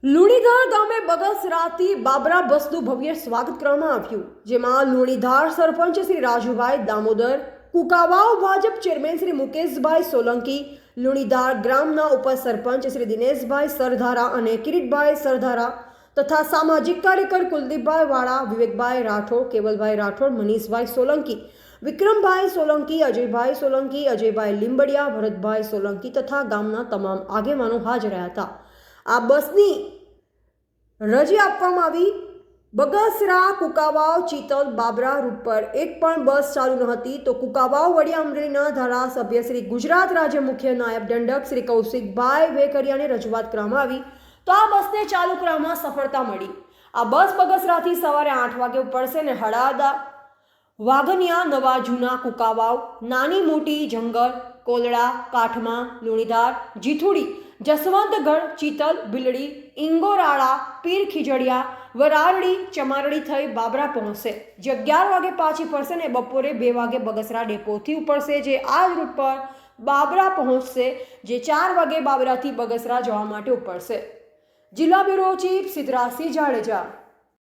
લુણીધાર ગામે બગસરાથી બાબરા બસનું ભવ્ય સ્વાગત કરવામાં આવ્યું, જેમાં લુણીધાર સરપંચ શ્રી રાજુભાઈ દામોદર, કુકાવાવ ભાજપ ચેરમેન શ્રી મુકેશભાઈ સોલંકી, લુણીધાર ગ્રામના ઉપસરપંચ શ્રી દિનેશભાઈ સરધારા અને કિરીટભાઈ સરધારા તથા સામાજિક કાર્યકર કુલદીપભાઈ વાળા, વિવેકભાઈ રાઠોડ, કેવલભાઈ રાઠોડ, મનીષભાઈ સોલંકી, વિક્રમભાઈ સોલંકી, અજયભાઈ સોલંકી, અજયભાઈ લીંબડિયા, ભરતભાઈ સોલંકી તથા ગામના તમામ આગેવાનો હાજર રહ્યા હતા. આ બસની રજી આપવામાં આવી. બગસરા, કુકાવાવ, ચિતલ, બાબરા રૂટ પર એક પણ બસ ચાલુ ન હતી, તો કુકાવાવ વડિયા અમરેલીના ધારાસભ્ય શ્રી ગુજરાત રાજ્ય મુખ્ય નાયબ દંડક શ્રી કૌશિકભાઈ વેકરિયાને રજૂઆત કરવામાં આવી, તો આ બસને ચાલુ કરવામાં સફળતા મળી. આ બસ બગસરાથી સવારે 8 વાગે ઉપડશે અને હળાદા, વાઘનિયા, નવા જૂના, કુકાવાવ, નાની મોટી, જંગલ, કોલડા, કાઠમા, લુણીધાર, જીથુડી, જસવંતગઢ, ચિતલ, બિલડી, ઇંગોરાળા, પીર ખીજડીયા, વરારડી, ચમારડી થઈ બાબરા પહોંચશે, જે 11 વાગે પાછી ફરશે અને બપોરે 2 વાગે બગસરા ડેપોથી ઉપડશે, જે આ જ રૂટ પર બાબરા પહોંચશે, જે 4 વાગે બાબરાથી બગસરા જવા માટે ઉપડશે. જિલ્લા બ્યુરો ચીફ સિદ્ધરાજસિંહ જાડેજા.